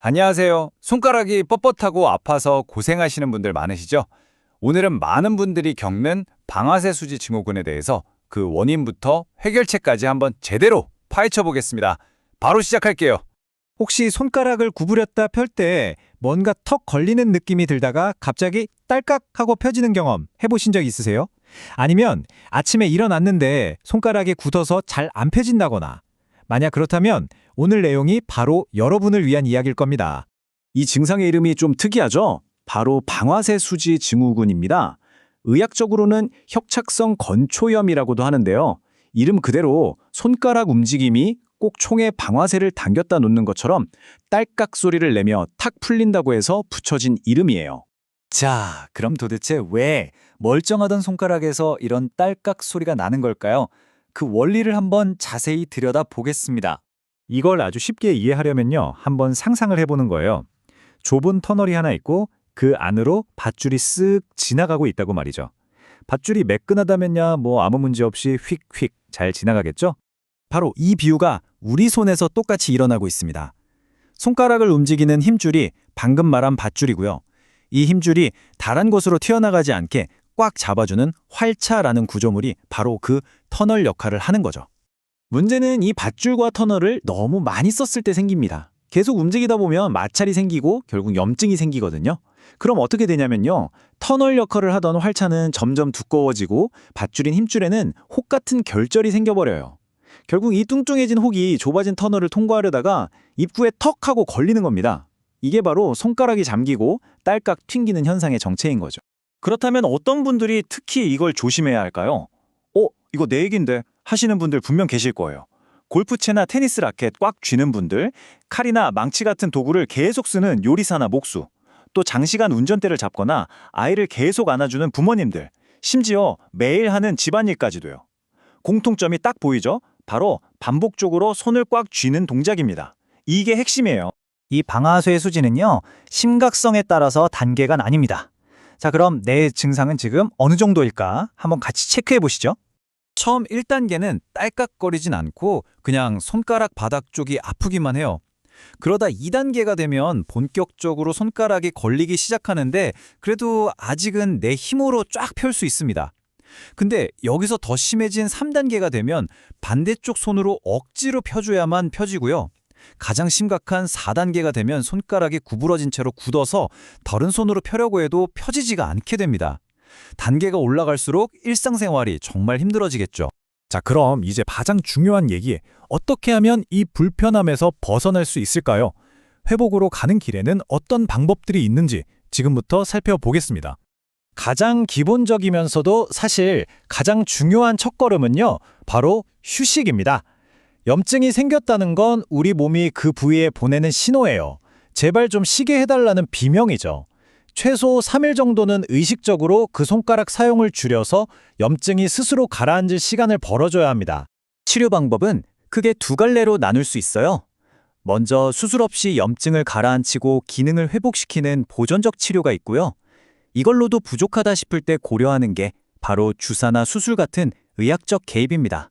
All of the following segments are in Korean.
안녕하세요. 손가락이 뻣뻣하고 아파서 고생하시는 분들 많으시죠? 오늘은 많은 분들이 겪는 방아쇠 수지 증후군에 대해서 그 원인부터 해결책까지 한번 제대로 파헤쳐 보겠습니다. 바로 시작할게요. 혹시 손가락을 구부렸다 펼 때 뭔가 턱 걸리는 느낌이 들다가 갑자기 딸깍 하고 펴지는 경험 해보신 적 있으세요? 아니면 아침에 일어났는데 손가락이 굳어서 잘 안 펴진다거나. 만약 그렇다면 오늘 내용이 바로 여러분을 위한 이야기일 겁니다. 이 증상의 이름이 좀 특이하죠? 바로 방아쇠 수지 증후군입니다. 의학적으로는 협착성 건초염이라고도 하는데요. 이름 그대로 손가락 움직임이 꼭 총에 방아쇠를 당겼다 놓는 것처럼 딸깍 소리를 내며 탁 풀린다고 해서 붙여진 이름이에요. 자, 그럼 도대체 왜 멀쩡하던 손가락에서 이런 딸깍 소리가 나는 걸까요? 그 원리를 한번 자세히 들여다 보겠습니다. 이걸 아주 쉽게 이해하려면요. 한번 상상을 해보는 거예요. 좁은 터널이 하나 있고 그 안으로 밧줄이 쓱 지나가고 있다고 말이죠. 밧줄이 매끈하다면야 아무 문제 없이 휙휙 잘 지나가겠죠? 바로 이 비유가 우리 손에서 똑같이 일어나고 있습니다. 손가락을 움직이는 힘줄이 방금 말한 밧줄이고요. 이 힘줄이 다른 곳으로 튀어나가지 않게 꽉 잡아주는 활차라는 구조물이 바로 그 터널 역할을 하는 거죠. 문제는 이 밧줄과 터널을 너무 많이 썼을 때 생깁니다. 계속 움직이다 보면 마찰이 생기고 결국 염증이 생기거든요. 그럼 어떻게 되냐면요. 터널 역할을 하던 활차는 점점 두꺼워지고 밧줄인 힘줄에는 혹 같은 결절이 생겨버려요. 결국 이 뚱뚱해진 혹이 좁아진 터널을 통과하려다가 입구에 턱 하고 걸리는 겁니다. 이게 바로 손가락이 잠기고 딸깍 튕기는 현상의 정체인 거죠. 그렇다면 어떤 분들이 특히 이걸 조심해야 할까요? 이거 내 얘긴데 하시는 분들 분명 계실 거예요. 골프채나 테니스 라켓 꽉 쥐는 분들, 칼이나 망치 같은 도구를 계속 쓰는 요리사나 목수, 또 장시간 운전대를 잡거나 아이를 계속 안아주는 부모님들, 심지어 매일 하는 집안일까지도요. 공통점이 딱 보이죠? 바로 반복적으로 손을 꽉 쥐는 동작입니다. 이게 핵심이에요. 이 방아쇠 수지는요, 심각성에 따라서 단계가 나뉩니다. 자, 그럼 내 증상은 지금 어느 정도일까? 한번 같이 체크해 보시죠. 처음 1단계는 딸깍거리진 않고 그냥 손가락 바닥 쪽이 아프기만 해요. 그러다 2단계가 되면 본격적으로 손가락이 걸리기 시작하는데 그래도 아직은 내 힘으로 쫙 펼 수 있습니다. 근데 여기서 더 심해진 3단계가 되면 반대쪽 손으로 억지로 펴줘야만 펴지고요. 가장 심각한 4단계가 되면 손가락이 구부러진 채로 굳어서 다른 손으로 펴려고 해도 펴지지가 않게 됩니다. 단계가 올라갈수록 일상생활이 정말 힘들어지겠죠. 자, 그럼 이제 가장 중요한 얘기, 어떻게 하면 이 불편함에서 벗어날 수 있을까요? 회복으로 가는 길에는 어떤 방법들이 있는지 지금부터 살펴보겠습니다. 가장 기본적이면서도 사실 가장 중요한 첫걸음은요, 바로 휴식입니다. 염증이 생겼다는 건 우리 몸이 그 부위에 보내는 신호예요. 제발 좀 쉬게 해달라는 비명이죠. 최소 3일 정도는 의식적으로 그 손가락 사용을 줄여서 염증이 스스로 가라앉을 시간을 벌어줘야 합니다. 치료 방법은 크게 두 갈래로 나눌 수 있어요. 먼저 수술 없이 염증을 가라앉히고 기능을 회복시키는 보존적 치료가 있고요. 이걸로도 부족하다 싶을 때 고려하는 게 바로 주사나 수술 같은 의학적 개입입니다.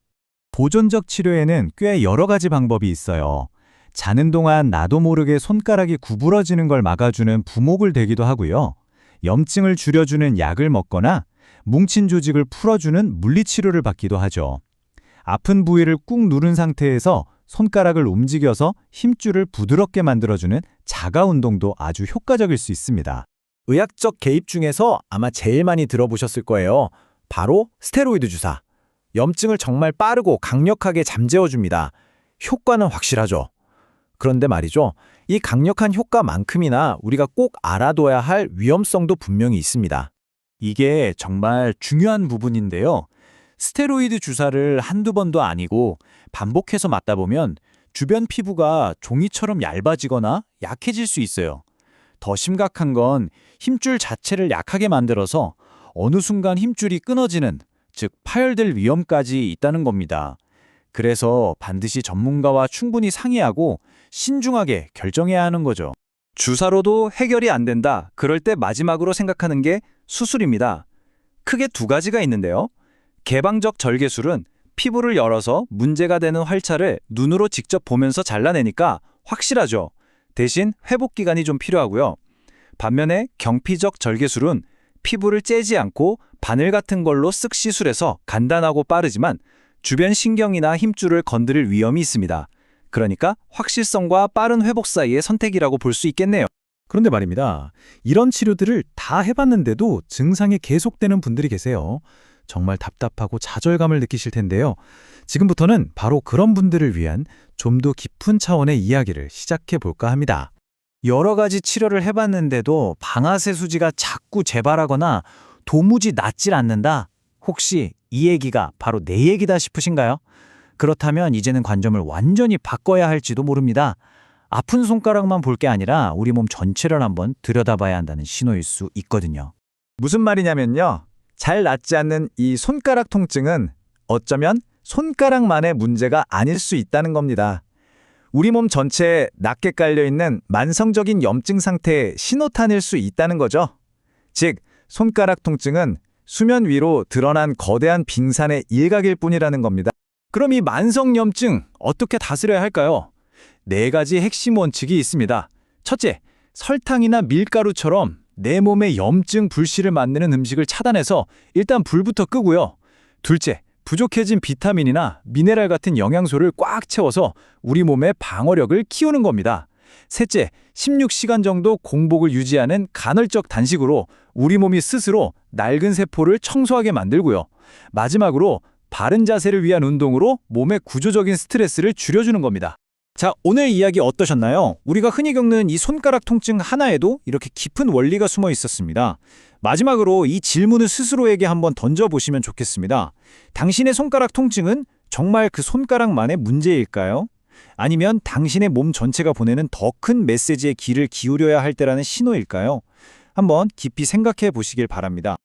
보존적 치료에는 꽤 여러 가지 방법이 있어요. 자는 동안 나도 모르게 손가락이 구부러지는 걸 막아주는 부목을 대기도 하고요. 염증을 줄여주는 약을 먹거나 뭉친 조직을 풀어주는 물리치료를 받기도 하죠. 아픈 부위를 꾹 누른 상태에서 손가락을 움직여서 힘줄을 부드럽게 만들어주는 자가 운동도 아주 효과적일 수 있습니다. 의학적 개입 중에서 아마 제일 많이 들어보셨을 거예요. 바로 스테로이드 주사. 염증을 정말 빠르고 강력하게 잠재워줍니다. 효과는 확실하죠. 그런데 말이죠. 이 강력한 효과만큼이나 우리가 꼭 알아둬야 할 위험성도 분명히 있습니다. 이게 정말 중요한 부분인데요. 스테로이드 주사를 한두 번도 아니고 반복해서 맞다 보면 주변 피부가 종이처럼 얇아지거나 약해질 수 있어요. 더 심각한 건 힘줄 자체를 약하게 만들어서 어느 순간 힘줄이 끊어지는, 즉 파열될 위험까지 있다는 겁니다. 그래서 반드시 전문가와 충분히 상의하고 신중하게 결정해야 하는 거죠. 주사로도 해결이 안 된다. 그럴 때 마지막으로 생각하는 게 수술입니다. 크게 두 가지가 있는데요. 개방적 절개술은 피부를 열어서 문제가 되는 활차를 눈으로 직접 보면서 잘라내니까 확실하죠. 대신 회복 기간이 좀 필요하고요. 반면에 경피적 절개술은 피부를 째지 않고 바늘 같은 걸로 쓱 시술해서 간단하고 빠르지만 주변 신경이나 힘줄을 건드릴 위험이 있습니다. 그러니까 확실성과 빠른 회복 사이의 선택이라고 볼 수 있겠네요. 그런데 말입니다. 이런 치료들을 다 해봤는데도 증상이 계속되는 분들이 계세요. 정말 답답하고 좌절감을 느끼실 텐데요. 지금부터는 바로 그런 분들을 위한 좀 더 깊은 차원의 이야기를 시작해 볼까 합니다. 여러 가지 치료를 해봤는데도 방아쇠 수지가 자꾸 재발하거나 도무지 낫질 않는다. 혹시 이 얘기가 바로 내 얘기다 싶으신가요? 그렇다면 이제는 관점을 완전히 바꿔야 할지도 모릅니다. 아픈 손가락만 볼 게 아니라 우리 몸 전체를 한번 들여다봐야 한다는 신호일 수 있거든요. 무슨 말이냐면요. 잘 낫지 않는 이 손가락 통증은 어쩌면 손가락만의 문제가 아닐 수 있다는 겁니다. 우리 몸 전체에 낮게 깔려있는 만성적인 염증 상태의 신호탄일 수 있다는 거죠. 즉, 손가락 통증은 수면 위로 드러난 거대한 빙산의 일각일 뿐이라는 겁니다. 그럼 이 만성염증 어떻게 다스려야 할까요? 4가지 핵심 원칙이 있습니다. 첫째, 설탕이나 밀가루처럼 내 몸에 염증 불씨를 만드는 음식을 차단해서 일단 불부터 끄고요. 둘째, 부족해진 비타민이나 미네랄 같은 영양소를 꽉 채워서 우리 몸의 방어력을 키우는 겁니다. 셋째, 16시간 정도 공복을 유지하는 간헐적 단식으로 우리 몸이 스스로 낡은 세포를 청소하게 만들고요. 마지막으로 바른 자세를 위한 운동으로 몸의 구조적인 스트레스를 줄여주는 겁니다. 자, 오늘 이야기 어떠셨나요? 우리가 흔히 겪는 이 손가락 통증 하나에도 이렇게 깊은 원리가 숨어 있었습니다. 마지막으로 이 질문을 스스로에게 한번 던져보시면 좋겠습니다. 당신의 손가락 통증은 정말 그 손가락만의 문제일까요? 아니면 당신의 몸 전체가 보내는 더 큰 메시지에 귀를 기울여야 할 때라는 신호일까요? 한번 깊이 생각해 보시길 바랍니다.